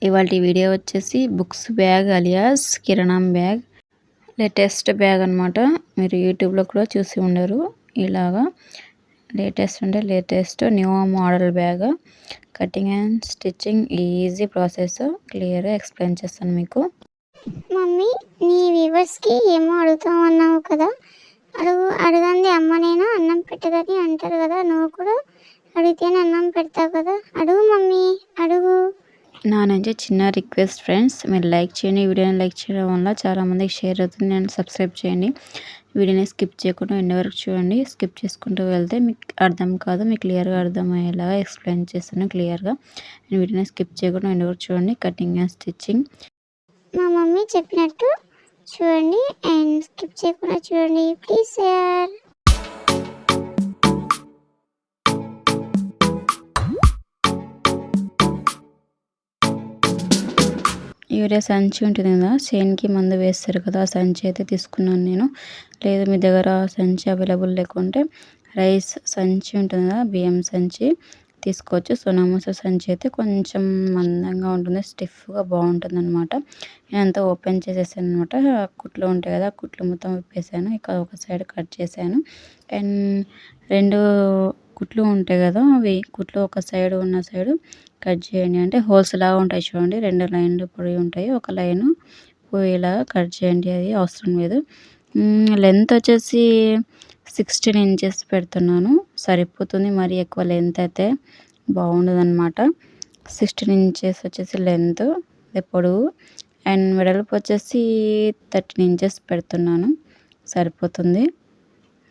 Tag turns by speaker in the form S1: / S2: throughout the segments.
S1: ఇవాల్టి వీడియో వచ్చేసి books bag alias కిరాణం బ్యాగ్ లేటెస్ట్ బ్యాగ్ అనమాట. మీరు యూట్యూబ్లో కూడా చూసి ఉండరు. ఇలాగా లేటెస్ట్ అంటే latest new model bag. Cutting and stitching easy process. క్లియర్గా ఎక్స్ప్లెయిన్ చేస్తాను మీకు.
S2: మమ్మీ, నీ వ్యూవర్స్కి ఏమో అడుగుతామన్నావు కదా, అడగండి అమ్మనైనా అన్నం పెట్టదని అంటారు కదా, నువ్వు కూడా అడిగితేనే అన్నం పెడతావు కదా, అడుగు మమ్మీ అడుగు.
S1: నా నుంచి చిన్న రిక్వెస్ట్ ఫ్రెండ్స్, మీరు లైక్ చేయండి. వీడియోని లైక్ చేయడం వల్ల చాలామందికి షేర్ అవుతుంది. నేను సబ్స్క్రైబ్ చేయండి. వీడియోని స్కిప్ చేయకుండా ఎండ్ వరకు చూడండి. స్కిప్ చేసుకుంటూ వెళ్తే మీకు అర్థం కాదు, మీకు క్లియర్గా అర్థమయ్యేలాగా ఎక్స్ప్లెయిన్ చేస్తాను క్లియర్గా. నేను వీడియోని స్కిప్ చేయకుండా ఎండ్ వరకు చూడండి. కటింగ్ అండ్ స్టిచ్చింగ్
S2: మా మమ్మీ చెప్పినట్టు చూడండి అండ్ స్కిప్ చేయకుండా చూడండి ప్లీజ్ సార్.
S1: యూరియా సంచి ఉంటుంది కదా, చేనుకి మందు వేస్తారు కదా, ఆ సంచి అయితే తీసుకున్నాను నేను. లేదు మీ దగ్గర సంచి అవైలబుల్ లేకుంటే రైస్ సంచి ఉంటుంది కదా, బియ్యం సంచి తీసుకోవచ్చు. సోనామసూరి సంచి అయితే కొంచెం మందంగా ఉంటుంది, స్టిఫ్గా బాగుంటుంది అనమాట. నేనంతా ఓపెన్ చేసేసాను అనమాట. కుట్లు ఉంటాయి కదా, కుట్లు మొత్తం విప్పేసాను. ఇక్కడ ఒక సైడ్ కట్ చేశాను. అండ్ 2 కుట్లు ఉంటాయి కదా, అవి కుట్లు ఒక సైడ్ ఉన్న సైడు కట్ చేయండి. అంటే హోల్స్ లాగా ఉంటాయి చూడండి, 2 లైన్లు పొడి ఉంటాయి, ఒక లైను పోయేలాగా కట్ చేయండి. అది అవసరం లేదు. లెంత్ వచ్చేసి 16 ఇంచెస్ పెడుతున్నాను, సరిపోతుంది. మరి ఎక్కువ లెంత్ అయితే బాగుండదు అనమాట. 16 ఇంచెస్ వచ్చేసి లెంత్, పొడవు. అండ్ వెడల్పు వచ్చేసి 13 ఇంచెస్ పెడుతున్నాను, సరిపోతుంది.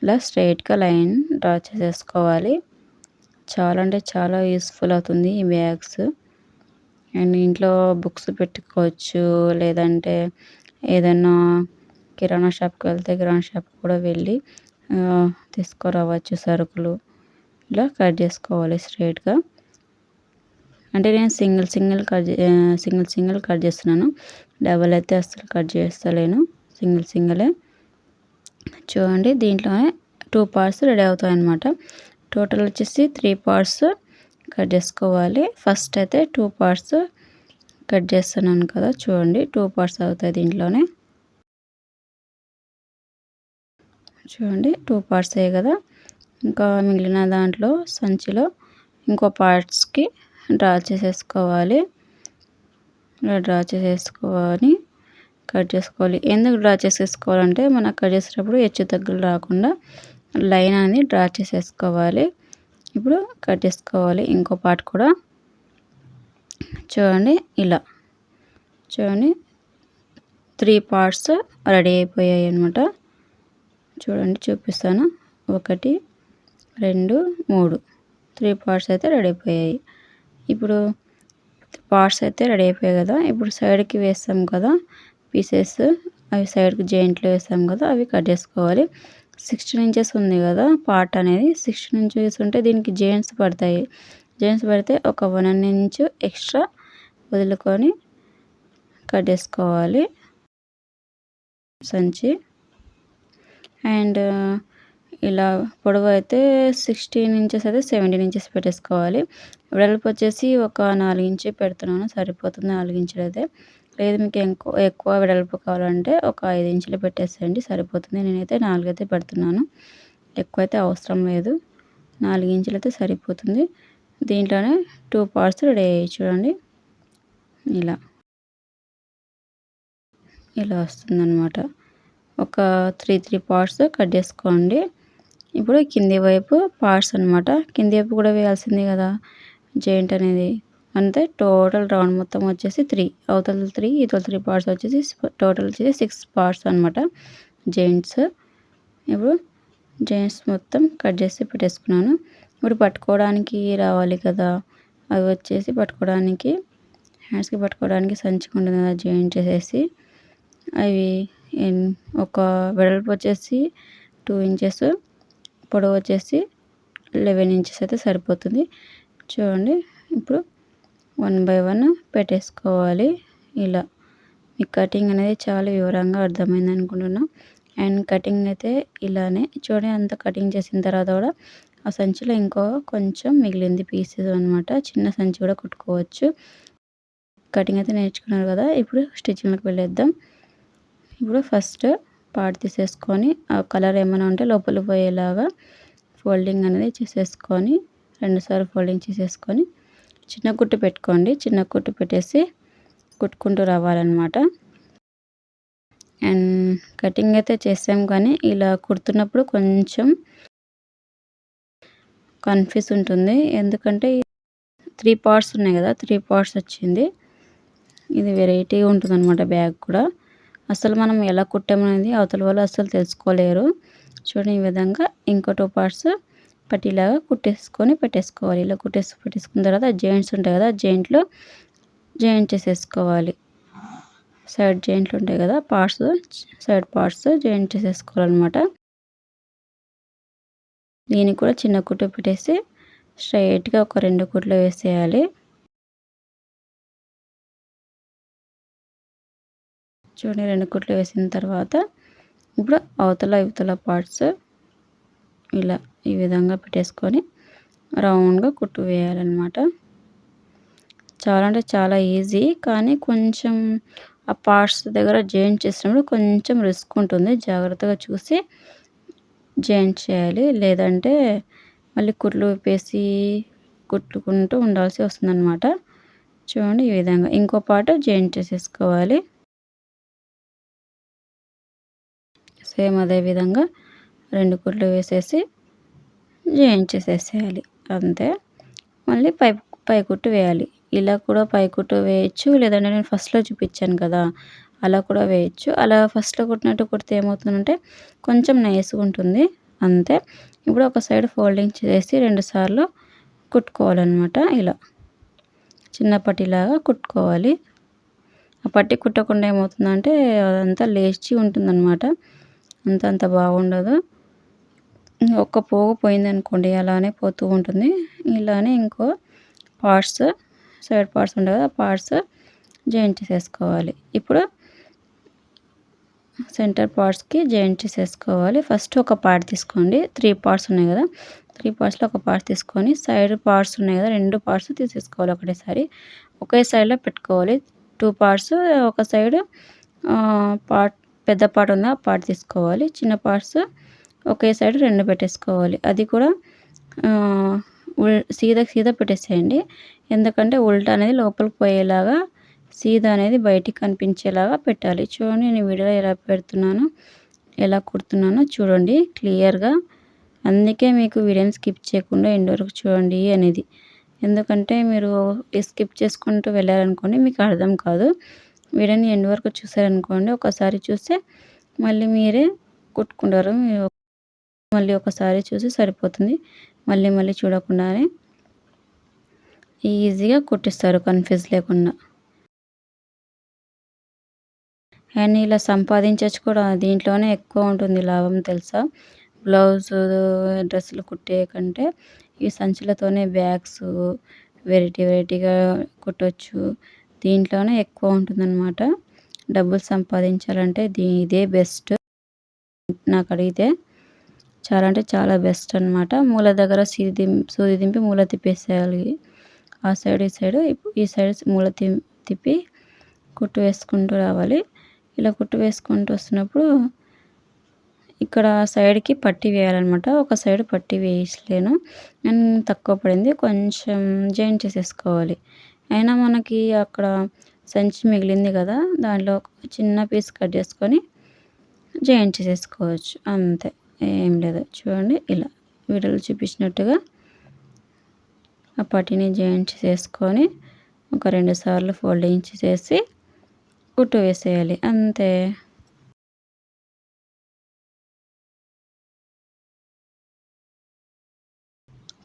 S1: ఇలా స్ట్రైట్గా లైన్ డ్రా చేసేసుకోవాలి. చాలా అంటే చాలా యూస్ఫుల్ అవుతుంది ఈ బ్యాగ్స్. అండ్ ఇంట్లో బుక్స్ పెట్టుకోవచ్చు, లేదంటే ఏదైనా కిరాణా షాప్కి వెళ్తే కిరాణా షాప్ కూడా వెళ్ళి తీసుకురావచ్చు సరుకులు. ఇలా కట్ చేసుకోవాలి స్ట్రైట్గా. అంటే నేను సింగిల్ కట్ చేస్తున్నాను, డబల్ అయితే అస్సలు కట్ చేస్తలేను, సింగిలే. చూడండి, దీంట్లోనే 2 పార్ట్స్ రెడీ అవుతాయి అన్నమాట. టోటల్ వచ్చేసి 3 పార్ట్స్ కట్ చేసుకోవాలి. ఫస్ట్ అయితే 2 పార్ట్స్ కట్ చేస్తున్నాను కదా, చూడండి 2 పార్ట్స్ అవుతాయి దీంట్లోనే. చూడండి 2 పార్ట్స్ అయ్యాయి కదా. ఇంకా మిగిలిన దాంట్లో సంచిలో ఇంకో పార్ట్స్కి డ్రా చేసేసుకోవాలి. ఇలా డ్రా చేసేసుకొని కట్ చేసుకోవాలి. ఎందుకు డ్రా చేసేసుకోవాలంటే మనకు కట్ చేసేటప్పుడు హెచ్చు తగ్గులు రాకుండా లైన్ అనేది డ్రా చేసేసుకోవాలి. ఇప్పుడు కట్ చేసుకోవాలి ఇంకో పార్ట్ కూడా. చూడండి ఇలా, చూడండి 3 పార్ట్స్ రెడీ అయిపోయాయి అన్నమాట. చూడండి చూపిస్తాను, 1 2 3 3 పార్ట్స్ అయితే రెడీ అయిపోయాయి. ఇప్పుడు పార్ట్స్ అయితే రెడీ అయిపోయాయి కదా. ఇప్పుడు సైడ్కి వేస్తాం కదా పీసెస్, అవి సైడ్కి జాయింట్లో వేస్తాం కదా, అవి కట్ చేసుకోవాలి. 16 ఇంచెస్ ఉంది కదా పార్ట్ అనేది, 16 ఇంచెస్ ఉంటే దీనికి జాయింట్స్ పడతాయి. జాయింట్స్ పడితే ఒక 1 ఇంచ్ ఎక్స్ట్రా వదులుకొని కట్ చేసుకోవాలి సంచి. అండ్ ఇలా పొడవు అయితే 16 ఇంచెస్ అయితే 17 ఇంచెస్ పెట్టేసుకోవాలి. వెడల్పు వచ్చేసి ఒక 4 ఇంచు పెడుతున్నాను, సరిపోతుంది 4 ఇంచులు అయితే. లేదు మీకు ఎక్కువ వెడల్పు కావాలంటే ఒక 5 ఇంచులు పెట్టేసేయండి, సరిపోతుంది. నేనైతే 4 అయితే పెడుతున్నాను, ఎక్కువ అయితే అవసరం లేదు, 4 ఇంచులు అయితే సరిపోతుంది. దీంట్లోనే 2 పార్ట్స్ రెడీ అయ్యాయి చూడండి. ఇలా వస్తుందన్నమాట. ఒక 3 పార్ట్స్ కట్ చేసుకోండి. ఇప్పుడు కింది వైపు పార్ట్స్ అనమాట, కింది వైపు కూడా వేయాల్సింది కదా జాయింట్ అనేది. అంతే, టోటల్ రౌండ్ మొత్తం వచ్చేసి 3, అవతల 3 ఇవతల 3 పార్ట్స్ వచ్చేసి టోటల్ వచ్చేసి 6 పార్ట్స్ అనమాట జాయింట్స్. ఇప్పుడు జాయింట్స్ మొత్తం కట్ చేసి పెట్టేసుకున్నాను. ఇప్పుడు పట్టుకోవడానికి రావాలి కదా, అవి వచ్చేసి పట్టుకోవడానికి హ్యాండ్స్కి పట్టుకోవడానికి సంచికి ఉంటుంది కదా జాయింట్ చేసేసి, అవి ఒక వెడల్పు వచ్చేసి 2 ఇంచెస్, పొడవు వచ్చేసి 11 ఇంచెస్ అయితే సరిపోతుంది. చూడండి ఇప్పుడు 1 బై 1 పెట్టేసుకోవాలి. ఇలా మీకు కటింగ్ అనేది చాలా వివరంగా అర్థమైంది అనుకుంటున్నా. అండ్ కటింగ్ అయితే ఇలానే చూడండి, అంతా కటింగ్ చేసిన తర్వాత కూడా ఆ సంచిలో ఇంకో కొంచెం మిగిలింది పీసెస్ అనమాట. చిన్న సంచి కూడా కుట్టుకోవచ్చు. కటింగ్ అయితే నేర్చుకున్నారు కదా, ఇప్పుడు స్టిచ్చింగ్‌లోకి వెళ్ళేద్దాం. ఇప్పుడు ఫస్ట్ పార్ట్ తీసేసుకొని ఆ కలర్ ఏమైనా ఉంటే లోపలికి పోయేలాగా ఫోల్డింగ్ అనేది చేసేసుకొని 2 సార్లు ఫోల్డింగ్ చేసేసుకొని చిన్న కుట్టు పెట్టుకోండి. చిన్న కుట్టు పెట్టేసి కుట్టుకుంటూ రావాలన్నమాట. అండ్ కటింగ్ అయితే చేసాం కానీ ఇలా కుడుతున్నప్పుడు కొంచెం కన్ఫ్యూజ్ ఉంటుంది. ఎందుకంటే 3 పార్ట్స్ ఉన్నాయి కదా, 3 పార్ట్స్ వచ్చింది. ఇది వెరైటీగా ఉంటుందన్నమాట బ్యాగ్ కూడా. అసలు మనం ఎలా కుట్టామనేది అవతల వాళ్ళు అస్సలు తెలుసుకోలేరు. చూడండి, ఈ విధంగా ఇంకో 2 పార్ట్స్ పట్టీలాగా కుట్టేసుకొని పెట్టేసుకోవాలి. ఇలా పెట్టేసుకున్న తర్వాత జాయింట్స్ ఉంటాయి కదా, జాయింట్లో జాయింట్ చేసేసుకోవాలి. సైడ్ జాయింట్లు ఉంటాయి కదా, సైడ్ పార్ట్స్ జాయింట్ చేసేసుకోవాలన్నమాట. దీనికి కూడా చిన్న కుట్టు పెట్టేసి స్ట్రైట్‌గా ఒక 2 కుట్లు వేసేయాలి. చూడండి, 2 కుట్లు వేసిన తర్వాత ఇప్పుడు ఇవతల పార్ట్స్ ఇలా ఈ విధంగా పెట్టేసుకొని రౌండ్‌గా కుట్టు వేయాలన్నమాట. చాలా అంటే చాలా ఈజీ, కానీ కొంచెం ఆ పార్ట్స్ దగ్గర జాయింట్ చేసినప్పుడు కొంచెం రిస్క్ ఉంటుంది. జాగ్రత్తగా చూసి జాయింట్ చేయాలి. లేదంటే మళ్ళీ కుట్లు విప్పేసి కుట్టుకుంటూ ఉండాల్సి వస్తుందన్నమాట. చూడండి, ఈ విధంగా ఇంకో పార్ట్ జాయింట్ చేసేసుకోవాలి. సేమ్ అదే విధంగా 2 కుట్లు వేసేసి జాయింట్ చేసేసేయాలి. అంతే. మళ్ళీ పై కుట్టు వేయాలి. ఇలా కూడా పై కుట్టు వేయొచ్చు, లేదంటే నేను ఫస్ట్‌లో చూపించాను కదా, అలా కూడా వేయొచ్చు. అలా ఫస్ట్‌లో కుట్టినట్టు కుడితే ఏమవుతుందంటే కొంచెం నైస్‌గా ఉంటుంది. అంతే. ఇప్పుడు ఒక సైడ్ ఫోల్డింగ్ చేసి 2 సార్లు కుట్టుకోవాలన్నమాట. ఇలా చిన్న పట్టీలాగా కుట్టుకోవాలి. ఆ పట్టీ కుట్టకుండా ఏమవుతుందంటే అదంతా లేచి ఉంటుందన్నమాట. అంత బాగుండదు. ఒక్క పోగు పోయిందనుకోండి అలానే పోతూ ఉంటుంది. ఇలానే ఇంకో పార్ట్స్, సైడ్ పార్ట్స్ ఉంటాయి కదా, ఆ పార్ట్స్ జాయింట్ చేసేసుకోవాలి. ఇప్పుడు సెంటర్ పార్ట్స్‌కి జాయింట్ చేసేసుకోవాలి. ఫస్ట్ ఒక పార్ట్ తీసుకోండి. 3 పార్ట్స్ ఉన్నాయి కదా, 3 పార్ట్స్‌లో ఒక పార్ట్ తీసుకొని సైడ్ పార్ట్స్ ఉన్నాయి కదా, 2 పార్ట్స్ తీసేసుకోవాలి ఒకటేసారి. ఒకే సైడ్‌లో పెట్టుకోవాలి. 2 పార్ట్స్ ఒక సైడ్ పార్ట్ పెద్ద పార్ట్ ఉంది, ఆ పార్ట్ తీసుకోవాలి. చిన్న పార్ట్స్ ఒకే సైడ్ 2 పెట్టేసుకోవాలి. అది కూడా సీదా పెట్టేసేయండి. ఎందుకంటే ఉల్టా అనేది లోపలికి పోయేలాగా, సీదా అనేది బయటికి కనిపించేలాగా పెట్టాలి. చూడండి, నేను వీడియోలో ఎలా పెడుతున్నానో, ఎలా కుడుతున్నానో చూడండి క్లియర్‌గా. అందుకే మీకు వీడియోని స్కిప్ చేయకుండా ఎండ్ వరకు చూడండి అనేది. ఎందుకంటే మీరు స్కిప్ చేసుకుంటూ వెళ్ళారనుకోండి మీకు అర్థం కాదు. వీడియోని ఎండ్ వరకు చూసారనుకోండి, ఒకసారి చూస్తే మళ్ళీ మీరే కుట్టుకుంటారు. మళ్ళీ ఒకసారి చూసి సరిపోతుంది. మళ్ళీ చూడకుండానే ఈజీగా కుట్టిస్తారు కన్ఫ్యూజ్ లేకుండా. అండ్ ఇలా సంపాదించొచ్చు కూడా. దీంట్లోనే ఎక్కువ ఉంటుంది లాభం తెలుసా? బ్లౌజు, డ్రెస్సులు కుట్టే కంటే ఈ సంచులతోనే బ్యాగ్స్ వెరైటీగా కుట్టొచ్చు. దీంట్లోనే ఎక్కువ ఉంటుందన్నమాట. డబ్బులు సంపాదించాలంటే ఇదే బెస్ట్ నాకు అడిగితే. చాలా అంటే చాలా బెస్ట్ అనమాట. మూల దగ్గర సూది దింపి మూల తిప్పేసేయాలి. ఆ సైడ్ ఈ సైడ్ మూల తిప్పి కుట్టు వేసుకుంటూ రావాలి. ఇలా కుట్టు వేసుకుంటూ వస్తున్నప్పుడు ఇక్కడ సైడ్‌కి పట్టీ వేయాలన్నమాట. ఒక సైడ్ పట్టీ వేయలేను, అండ్ తక్కువ పడింది, కొంచెం జాయింట్ చేసేసుకోవాలి. అయినా మనకి అక్కడ సంచి మిగిలింది కదా, దాంట్లో ఒక చిన్న పీస్ కట్ చేసుకొని జాయింట్ చేసేసుకోవచ్చు. అంతే, ఏం లేదు. చూడండి, ఇలా వీడియోలో చూపించినట్టుగా ఆ పట్టీని జాయింట్ చేసేసుకొని ఒక 2 సార్లు ఫోల్డింగ్ చేసేసి కుట్టు వేసేయాలి. అంతే.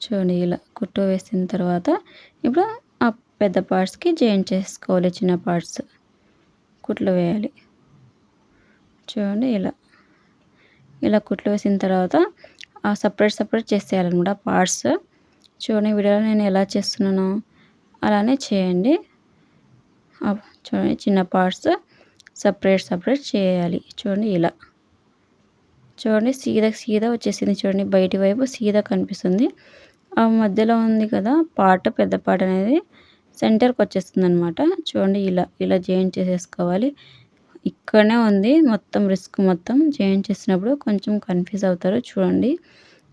S1: చూడండి, ఇలా కుట్టు వేసిన తర్వాత ఇప్పుడు ఆ పెద్ద పార్ట్స్‌కి జాయింట్ చేసుకోవాలి. చిన్న పార్ట్స్ కుట్లు వేయాలి. చూడండి, ఇలా కుట్లు వేసిన తర్వాత సపరేట్ చేసేయాలన్నమాట పార్ట్స్. చూడండి, వీడియోలో నేను ఎలా చేస్తున్నానో అలానే చేయండి. చూడండి, చిన్న పార్ట్స్ సపరేట్ చేయాలి. చూడండి, ఇలా చూడండి, సీదా వచ్చేసింది. చూడండి, బయటి వైపు సీదా కనిపిస్తుంది. ఆ మధ్యలో ఉంది కదా పార్ట్, పెద్ద పార్ట్ అనేది సెంటర్కి వచ్చేస్తుంది అనమాట. చూడండి ఇలా జాయింట్ చేసేసుకోవాలి. ఇక్కడనే ఉంది మొత్తం రిస్క్. మొత్తం జాయింట్ చేసినప్పుడు కొంచెం కన్ఫ్యూజ్ అవుతారు. చూడండి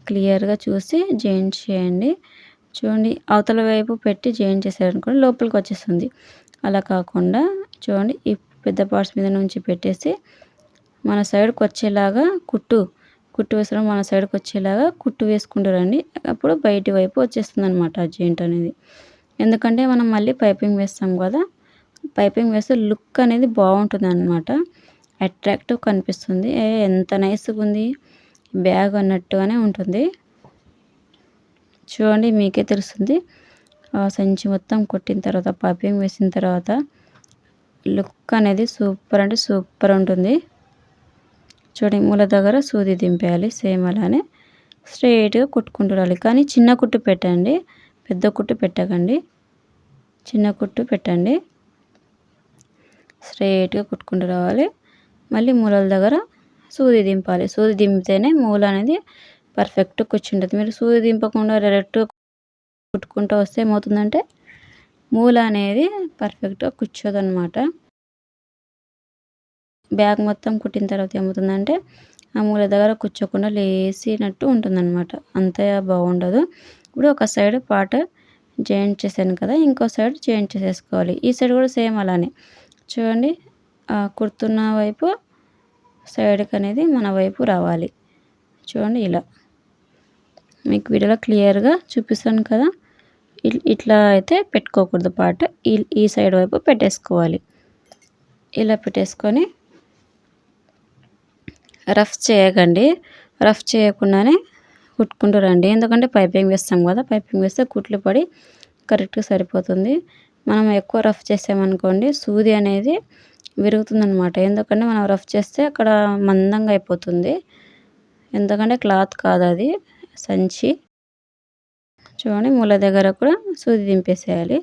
S1: క్లియర్గా చూసి జాయింట్ చేయండి. చూడండి అవతల వైపు పెట్టి జాయింట్ చేశారనుకోండి లోపలికి వచ్చేస్తుంది. అలా కాకుండా చూడండి ఈ పెద్ద పార్ట్స్ మీద నుంచి పెట్టేసి మన సైడ్కి వచ్చేలాగా కుట్టు వేసడం మన సైడ్కి వచ్చేలాగా కుట్టు వేసుకుంటూ రండి. అప్పుడు బయటి వైపు వచ్చేస్తుంది అనమాట ఆ జాయింట్ అనేది. ఎందుకంటే మనం మళ్ళీ పైపింగ్ వేస్తాం కదా, పైపింగ్ వేస్తే లుక్ అనేది బాగుంటుంది అనమాట. అట్రాక్టివ్ కనిపిస్తుంది. ఎంత నైస్గా ఉంది బ్యాగ్ అన్నట్టుగానే ఉంటుంది. చూడండి మీకే తెలుస్తుంది. సంచి మొత్తం కొట్టిన తర్వాత పైపింగ్ వేసిన తర్వాత లుక్ అనేది సూపర్ అంటే సూపర్ ఉంటుంది. చూడండి మూల దగ్గర సూది దింపేయాలి. సేమ్ అలానే స్ట్రైట్గా కుట్టుకుంటూ రావాలి. కానీ చిన్న కుట్టు పెట్టండి, పెద్ద కుట్టు పెట్టకండి. చిన్న కుట్టు పెట్టండి. స్ట్రైట్గా కుట్టుకుంటూ రావాలి. మళ్ళీ మూలల దగ్గర సూది దింపాలి. సూది దింపితేనే మూల అనేది పర్ఫెక్ట్ కూర్చుంటుంది. మీరు సూది దింపకుండా డైరెక్ట్గా కుట్టుకుంటూ వస్తే ఏమవుతుందంటే మూల అనేది పర్ఫెక్ట్గా కూర్చోదన్నమాట. బ్యాగ్ మొత్తం కుట్టిన తర్వాత ఏమవుతుందంటే ఆ మూల దగ్గర కూర్చోకుండా లేసినట్టు ఉంటుందన్నమాట. అంత బాగుండదు. ఇప్పుడు ఒక సైడ్ పార్ట్ జాయింట్ చేశాను కదా, ఇంకో సైడ్ జాయింట్ చేసేసుకోవాలి. ఈ సైడ్ కూడా సేమ్ అలానే చూడండి. కుడుతున్న వైపు సైడ్కి అనేది మన వైపు రావాలి. చూడండి ఇలా మీకు వీడియోలో క్లియర్గా చూపిస్తాను కదా. ఇట్లా అయితే పెట్టుకోకూడదు పార్ట్. ఈ సైడ్ వైపు పెట్టేసుకోవాలి. ఇలా పెట్టేసుకొని రఫ్ చేయకండి. రఫ్ చేయకుండానే కుట్టుకుంటూ రండి. ఎందుకంటే పైపింగ్ వేస్తాం కదా, పైపింగ్ వేస్తే కుట్లు పడి కరెక్ట్గా సరిపోతుంది. మనం ఎక్కువ రఫ్ చేసామనుకోండి సూది అనేది విరుగుతుందనమాట. ఎందుకంటే మనం రఫ్ చేస్తే అక్కడ మందంగా అయిపోతుంది. ఎందుకంటే క్లాత్ కాదు అది సంచి. చూడండి మూల దగ్గర కూడా సూది దింపేసేయాలి.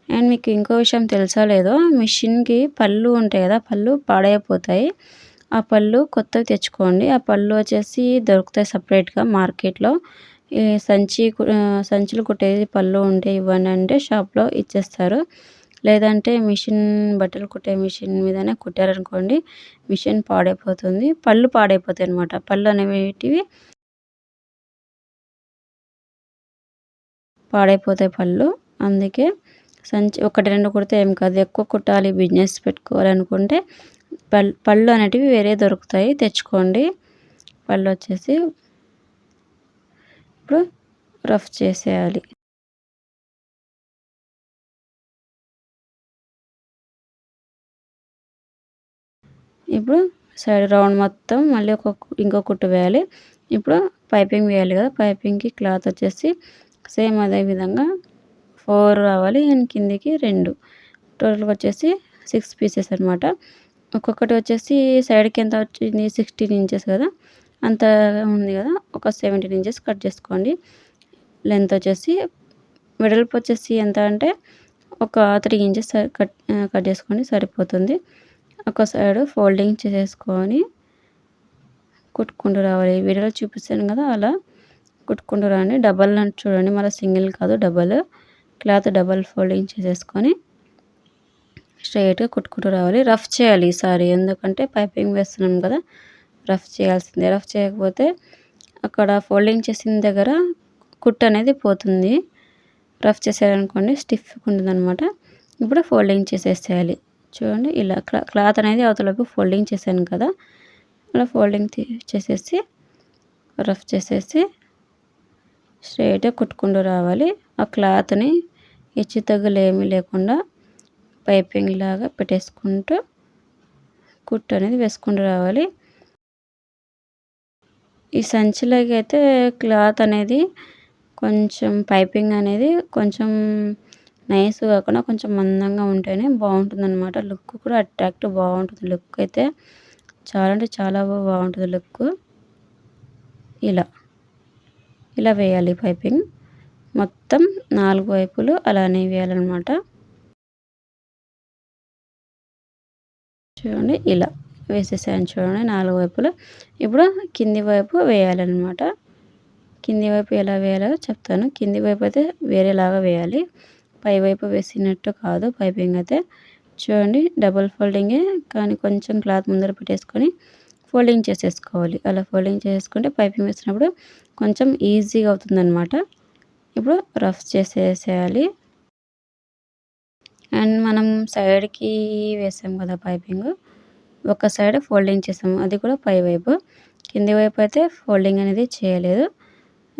S1: అండ్ మీకు ఇంకో విషయం తెలుసా లేదో, మిషన్కి పళ్ళు ఉంటాయి కదా, పళ్ళు పాడైపోతాయి. ఆ పళ్ళు కొత్తవి తెచ్చుకోండి. ఆ పళ్ళు వచ్చేసి దొరుకుతాయి సపరేట్గా మార్కెట్లో. ఈ సంచులు కుట్టేది పళ్ళు ఉంటే ఇవ్వండి అంటే షాప్లో ఇచ్చేస్తారు. లేదంటే బట్టలు కుట్టే మిషన్ మీదనే కుట్టారనుకోండి మిషన్ పాడైపోతుంది. పళ్ళు పాడైపోతాయి అన్నమాట. పళ్ళు అనేటివి పాడైపోతాయి పళ్ళు. అందుకే సంచి ఒకటి రెండు కుడితే ఏం కాదు. ఎక్కువ కుట్టాలి బిజినెస్ పెట్టుకోవాలనుకుంటే పళ్ళు అనేటివి వేరే దొరుకుతాయి, తెచ్చుకోండి. పళ్ళు వచ్చేసి ఇప్పుడు రఫ్ చేసేయాలి. ఇప్పుడు సైడ్ రౌండ్ మొత్తం మళ్ళీ ఇంకో కుట్టు వేయాలి. ఇప్పుడు పైపింగ్ వేయాలి కదా, పైపింగ్కి క్లాత్ వచ్చేసి సేమ్ అదే విధంగా 4 రావాలి అండ్ కిందికి 2. టోటల్గా వచ్చేసి 6 పీసెస్ అనమాట. ఒక్కొక్కటి వచ్చేసి సైడ్కి ఎంత వచ్చింది 16 ఇంచెస్ కదా, అంత ఉంది కదా. ఒక 17 ఇంచెస్ కట్ చేసుకోండి. లెంత్ వచ్చేసి వెడల్పు వచ్చేసి ఎంత అంటే ఒక 3 ఇంచెస్ కట్ చేసుకోండి సరిపోతుంది. ఒక సైడ్ ఫోల్డింగ్ చేసేసుకొని కుట్టుకుంటూ రావాలి. వీడియోలో చూపిస్తాను కదా అలా కుట్టుకుంటూ రండి. డబల్ అంటే చూడండి, మళ్ళీ సింగిల్ కాదు డబల్. క్లాత్ డబల్ ఫోల్డింగ్ చేసేసుకొని స్ట్రైట్గా కుట్టుకుంటూ రావాలి. రఫ్ చేయాలి ఈసారి, ఎందుకంటే పైపింగ్ వేస్తున్నాం కదా, రఫ్ చేయాల్సిందే. రఫ్ చేయకపోతే అక్కడ ఫోల్డింగ్ చేసిన దగ్గర కుట్టు అనేది పోతుంది. రఫ్ చేసారనుకోండి స్టిఫ్గా ఉంటుంది అనమాట. ఇప్పుడు ఫోల్డింగ్ చేసేసేయాలి. చూడండి ఇలా క్లాత్ అనేది అవతలకు ఫోల్డింగ్ చేశాను కదా, అలా ఫోల్డింగ్ చేసేసి రఫ్ చేసేసి స్ట్రైట్గా కుట్టుకుంటూ రావాలి. ఆ క్లాత్ని హెచ్చు తగ్గులు ఏమీ లేకుండా పైపింగ్ లాగా పెట్టేసుకుంటూ కుట్టు అనేది వేసుకుంటూ రావాలి. ఈ సంచిలోకి అయితే క్లాత్ అనేది కొంచెం పైపింగ్ అనేది కొంచెం నైస్ కాకుండా కొంచెం మందంగా ఉంటేనే బాగుంటుందన్నమాట. లుక్ కూడా అట్రాక్టివ్ బాగుంటుంది. లుక్ అయితే చాలా అంటే చాలా బాగుంటుంది లుక్. ఇలా వేయాలి పైపింగ్ మొత్తం 4 వైపులు అలానే వేయాలన్నమాట. చూడండి ఇలా వేసేసాను చూడండి 4 వైపులు. ఇప్పుడు కింది వైపు వేయాలన్నమాట. కింది వైపు ఎలా వేయాలో చెప్తాను. కింది వైపు అయితే వేరేలాగా వేయాలి. పైవైపు వేసినట్టు కాదు పైపింగ్ అయితే. చూడండి డబుల్ ఫోల్డింగే, కానీ కొంచెం క్లాత్ ముందర పెట్టేసుకొని ఫోల్డింగ్ చేసేసుకోవాలి. అలా ఫోల్డింగ్ చేసుకుంటే పైపింగ్ వేసినప్పుడు కొంచెం ఈజీగా అవుతుందన్నమాట. ఇప్పుడు రఫ్ చేసేసేయాలి. అండ్ మనం సైడ్కి వేసాం కదా పైపింగ్, ఒక సైడ్ ఫోల్డింగ్ చేసాము, అది కూడా పై వైపు. కింది వైపు అయితే ఫోల్డింగ్ అనేది చేయలేదు.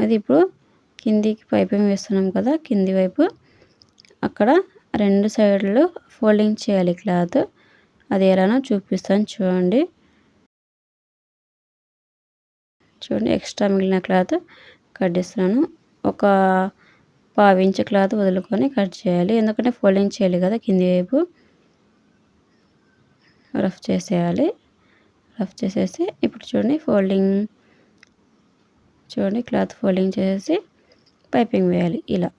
S1: అది ఇప్పుడు కిందికి పైపింగ్ వేస్తున్నాం కదా, కింది వైపు అక్కడ 2 సైడ్లు ఫోల్డింగ్ చేయాలి క్లాత్. అది ఎలానో చూపిస్తాను చూడండి. చూడండి ఎక్స్ట్రా మిగిలిన క్లాత్ కట్ చేస్తున్నాను. ఒక పావించు క్లాత్ వదులుకొని కట్ చేయాలి, ఎందుకంటే ఫోల్డింగ్ చేయాలి కదా కింది వైపు. రఫ్ చేసేయాలి. రఫ్ చేసేసి ఇప్పుడు చూడండి ఫోల్డింగ్, చూడండి క్లాత్ ఫోల్డింగ్ చేసేసి పైపింగ్ వేయాలి ఇలా.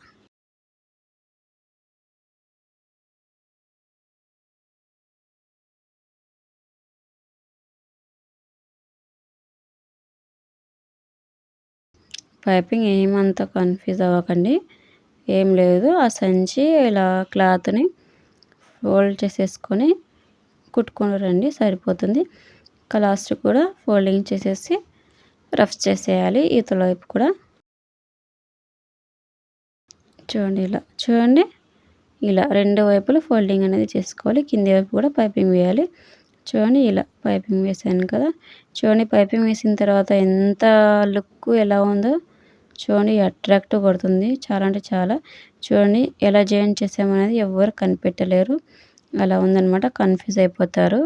S1: పైపింగ్ ఏమంత కన్ఫ్యూజ్ అవ్వకండి, ఏం లేదు. ఆ సంచి ఇలా క్లాత్ని ఫోల్డ్ చేసేసుకొని కుట్టుకొని రండి, సరిపోతుంది. లాస్ట్ కూడా ఫోల్డింగ్ చేసేసి రఫ్ చేసేయాలి ఇవతల వైపు కూడా. చూడండి ఇలా, చూడండి ఇలా 2 వైపులు ఫోల్డింగ్ అనేది చేసుకోవాలి. కింది వైపు కూడా పైపింగ్ వేయాలి. చూడండి ఇలా పైపింగ్ వేసాను కదా. చూడండి పైపింగ్ వేసిన తర్వాత ఎంత లుక్ ఎలా ఉందో చూడండి, అట్రాక్టివ్ పడుతుంది చాలా అంటే చాలా. చూడండి ఎలా జాయిన్ చేసామనేది ఎవ్వరు కనిపెట్టలేరు, అలా ఉందన్నమాట. కన్ఫ్యూజ్ అయిపోతారు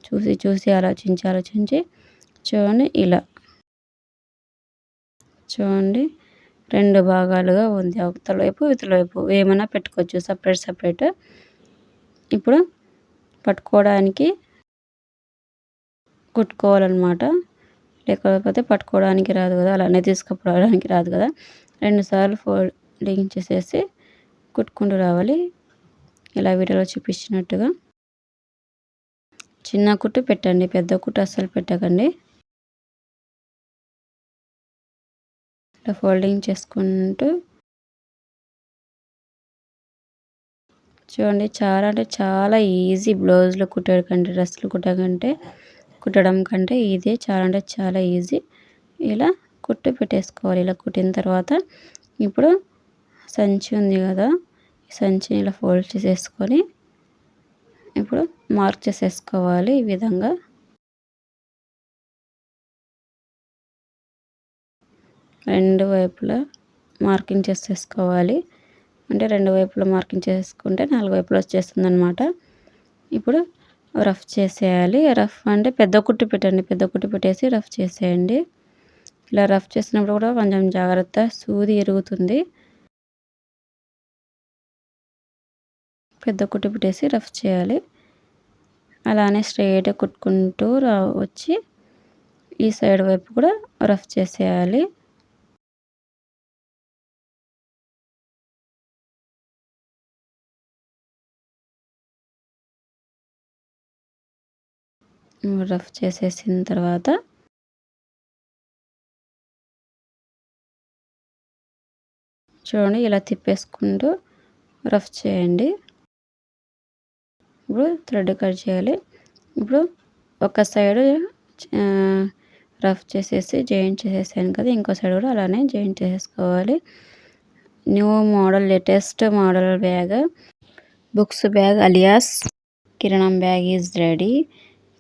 S1: చూసి చూసి, ఆలోచించి. చూడండి ఇలా, చూడండి 2 భాగాలుగా ఉంది, అవతల వైపు ఇవతల వైపు ఏమైనా పెట్టుకోవచ్చు సపరేట్. ఇప్పుడు పట్టుకోవడానికి కుట్టుకోవాలన్నమాట, లేకపోతే పట్టుకోవడానికి రాదు కదా, అలానే తీసుకుపోవడానికి రాదు కదా. 2 సార్లు ఫోల్డింగ్ చేసేసి కుట్టుకుంటూ రావాలి, ఇలా వీడియోలో చూపించినట్టుగా. చిన్న కుట్టు పెట్టండి, పెద్ద కుట్టు అస్సలు పెట్టకండి. ఇలా ఫోల్డింగ్ చేసుకుంటూ చూడండి, చాలా అంటే చాలా ఈజీ. బ్లౌజులు డ్రెస్సులు కుట్టడం కంటే ఇదే చాలా అంటే చాలా ఈజీ. ఇలా కుట్టు పెట్టేసుకోవాలి. ఇలా కుట్టిన తర్వాత ఇప్పుడు సంచి ఉంది కదా, ఈ సంచిని ఇలా ఫోల్డ్ చేసేసుకొని ఇప్పుడు మార్క్ చేసేసుకోవాలి ఈ విధంగా. రెండు వైపులా మార్కింగ్ చేసేసుకోవాలి. అంటే 2 వైపులా మార్కింగ్ చేసుకుంటే 4 వైపులా వచ్చేస్తుంది అనమాట. ఇప్పుడు రఫ్ చేసేయాలి. రఫ్ అంటే పెద్ద కుట్టు పెట్టండి, పెద్ద కుట్టు పెట్టేసి రఫ్ చేసేయండి. ఇలా రఫ్ చేసినప్పుడు కూడా కొంచెం జాగ్రత్త, సూది ఇరుగుతుంది. పెద్ద కుట్టు పెట్టేసి రఫ్ చేయాలి. అలానే స్ట్రైట్గా కుట్టుకుంటూ వచ్చి ఈ సైడ్ వైపు కూడా రఫ్ చేసేయాలి. రఫ్ చేసేసిన తర్వాత చూడండి ఇలా తిప్పేసుకుంటూ రఫ్ చేయండి. ఇప్పుడు థ్రెడ్ కట్ చేయాలి. ఇప్పుడు ఒక సైడ్ రఫ్ చేసేసి జాయింట్ చేసేసాను కదా, ఇంకో సైడ్ కూడా అలానే జాయింట్ చేసేసుకోవాలి. New model latest model bag, books bag alias కిరాణం బ్యాగ్ ఈజ్ రెడీ.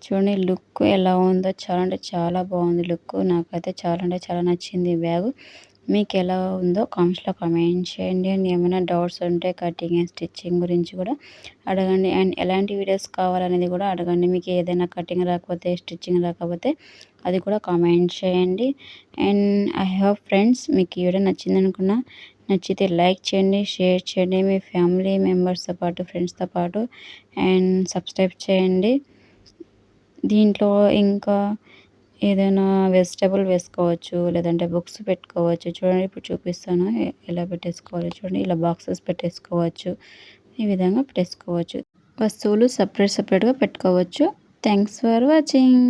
S1: చూడండి లుక్ ఎలా ఉందో, చాలా అంటే చాలా బాగుంది లుక్. నాకైతే చాలా అంటే చాలా నచ్చింది ఈ బ్యాగ్. మీకు ఎలా ఉందో కామెంట్స్లో కామెంట్ చేయండి. అండ్ ఏమైనా డౌట్స్ ఉంటే కటింగ్ అండ్ స్టిచ్చింగ్ గురించి కూడా అడగండి. అండ్ ఎలాంటి వీడియోస్ కావాలనేది కూడా అడగండి. మీకు ఏదైనా కటింగ్ రాకపోతే, స్టిచ్చింగ్ రాకపోతే అది కూడా కామెంట్ చేయండి. అండ్ ఐ హోప్ ఫ్రెండ్స్ మీకు ఈ వీడియో నచ్చింది అనుకున్నా. నచ్చితే లైక్ చేయండి, షేర్ చేయండి మీ ఫ్యామిలీ మెంబర్స్తో పాటు, ఫ్రెండ్స్తో పాటు. అండ్ సబ్స్క్రైబ్ చేయండి. దీంట్లో ఇంకా ఏదైనా వెజిటబుల్ వేసుకోవచ్చు, లేదంటే బుక్స్ పెట్టుకోవచ్చు. చూడండి ఇప్పుడు చూపిస్తాను ఎలా పెట్టేసుకోవాలి. చూడండి ఇలా బాక్సెస్ పెట్టేసుకోవచ్చు, ఈ విధంగా పెట్టేసుకోవచ్చు. వస్తువులు సపరేట్గా పెట్టుకోవచ్చు. Thanks for watching.